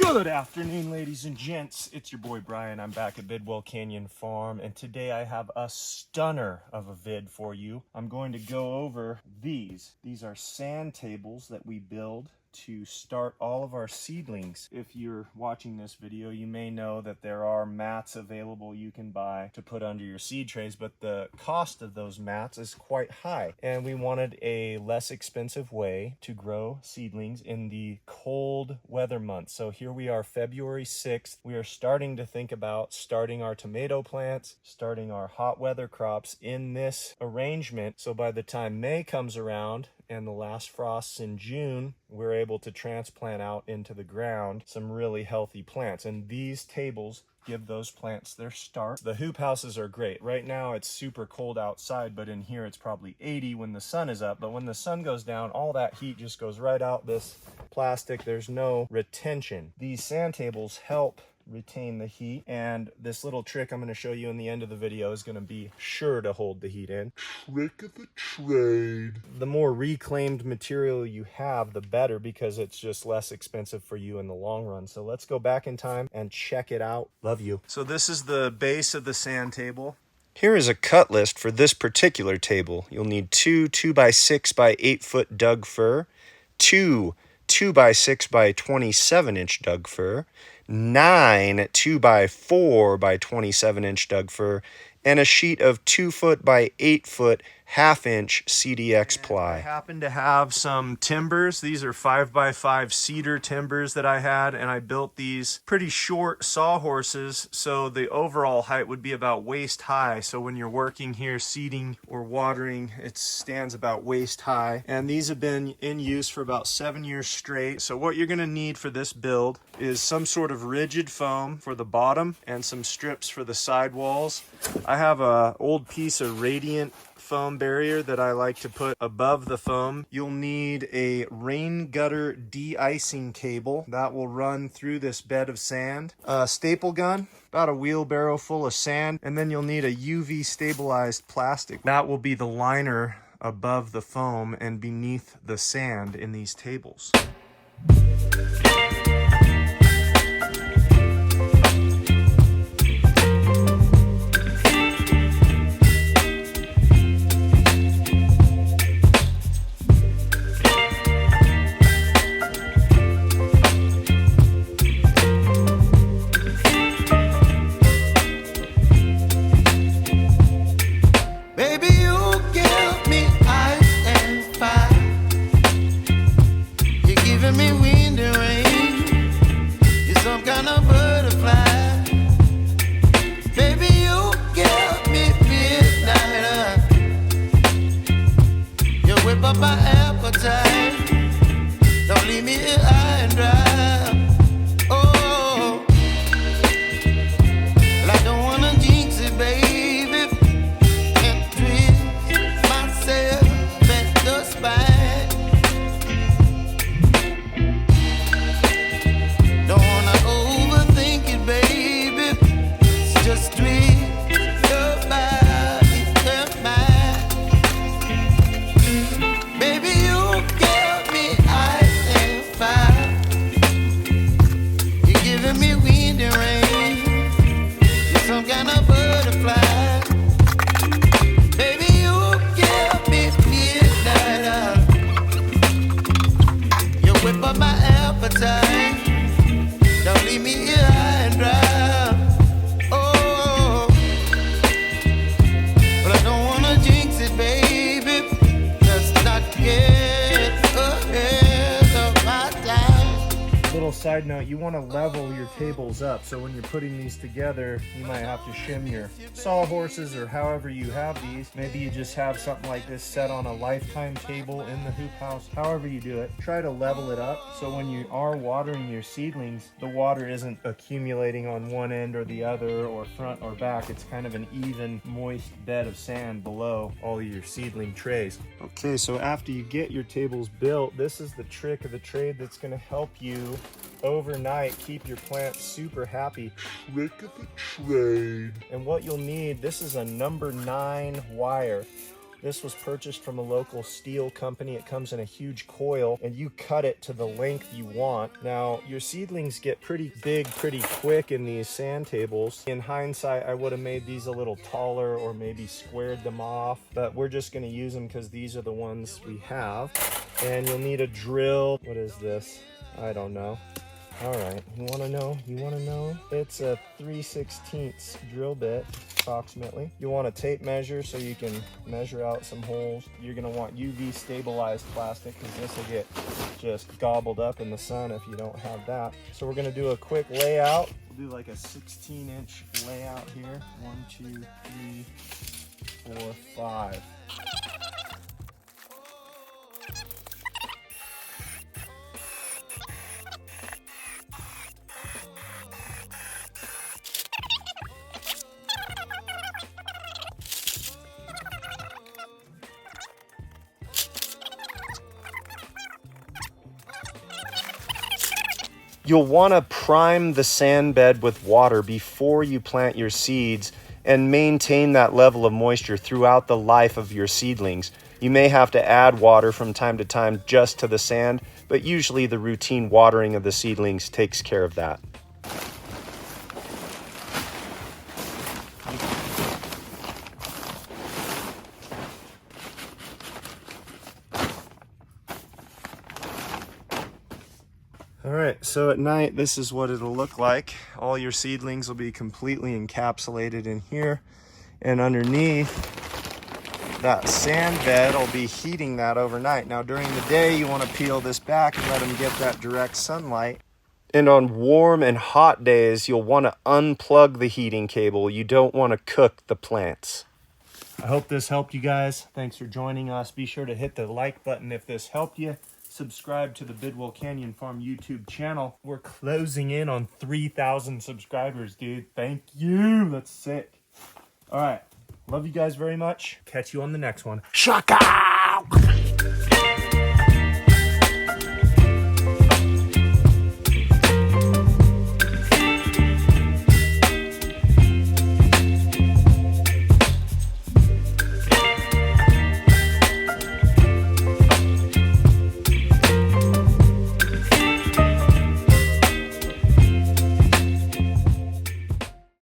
Good afternoon, ladies and gents. It's your boy Brian. I'm back at Bidwell Canyon Farm, and today I have a stunner of a vid for you. I'm going to go over these. These are sand tables that we build to start all of our seedlings. If you're watching this video, you may know that there are mats available you can buy to put under your seed trays, but the cost of those mats is quite high. And we wanted a less expensive way to grow seedlings in the cold weather months. So here we are, February 6th. We are starting to think about starting our tomato plants, starting our hot weather crops in this arrangement. So by the time May comes around, and the last frosts in June, we're able to transplant out into the ground some really healthy plants. And these tables give those plants their start. The hoop houses are great. Right now it's super cold outside, but in here it's probably 80 when the sun is up. But when the sun goes down, all that heat just goes right out this plastic. There's no retention. These sand tables help retain the heat, and this little trick I'm going to show you in the end of the video is going to be sure to hold the heat in. Trick of the trade. The more reclaimed material you have, the better, because it's just less expensive for you in the long run. So let's go back in time and check it out. Love you. So this is the base of the sand table. Here is a cut list for this particular table. You'll need two 2x6 by 8 foot Doug fir, two 2x6 by 27 inch Doug fir, 9 2x4 by 27 inch Doug fir, and a sheet of 2 foot by 8 foot half-inch CDX ply. I happen to have some timbers. These are 5x5 cedar timbers that I had, and I built these pretty short sawhorses, so the overall height would be about waist high. So when you're working here seeding or watering, it stands about waist high. And these have been in use for about 7 years straight. So what you're going to need for this build is some sort of rigid foam for the bottom and some strips for the side walls. I have an old piece of radiant foam barrier that I like to put above the foam. You'll need a rain gutter de-icing cable that will run through this bed of sand, a staple gun, about a wheelbarrow full of sand, and then you'll need a UV stabilized plastic. That will be the liner above the foam and beneath the sand in these tables. Side note, you want to level your tables up, so when you're putting these together you might have to shim your sawhorses or however you have these. Maybe you just have something like this set on a lifetime table in the hoop house. However you do it, try to level it up so when you are watering your seedlings, the water isn't accumulating on one end or the other or front or back. It's kind of an even moist bed of sand below all of your seedling trays. Okay, so after you get your tables built, this is the trick of the trade that's going to help you overnight keep your plants super happy. Trick of the trade. And what you'll need, this is a number 9 wire. This was purchased from a local steel company. It comes in a huge coil and you cut it to the length you want. Now, your seedlings get pretty big pretty quick in these sand tables. In hindsight, I would have made these a little taller or maybe squared them off, but we're just going to use them because these are the ones we have. And you'll need a drill. What is this? I don't know. All right, you want to know? You want to know? It's a 3/16 drill bit, approximately. You want a tape measure so you can measure out some holes. You're going to want UV stabilized plastic because this will get just gobbled up in the sun if you don't have that. So we're going to do a quick layout. We'll do like a 16-inch layout here. 1, 2, 3, 4, 5. You'll want to prime the sand bed with water before you plant your seeds and maintain that level of moisture throughout the life of your seedlings. You may have to add water from time to time just to the sand, but usually the routine watering of the seedlings takes care of that. All right, so at night, this is what it'll look like. All your seedlings will be completely encapsulated in here. And underneath, that sand bed will be heating that overnight. Now, during the day, you want to peel this back and let them get that direct sunlight. And on warm and hot days, you'll want to unplug the heating cable. You don't want to cook the plants. I hope this helped you guys. Thanks for joining us. Be sure to hit the like button if this helped you. Subscribe to the Bidwell Canyon Farm YouTube channel. We're closing in on 3,000 subscribers, dude. Thank you. That's sick. All right. Love you guys very much. Catch you on the next one. Shaka!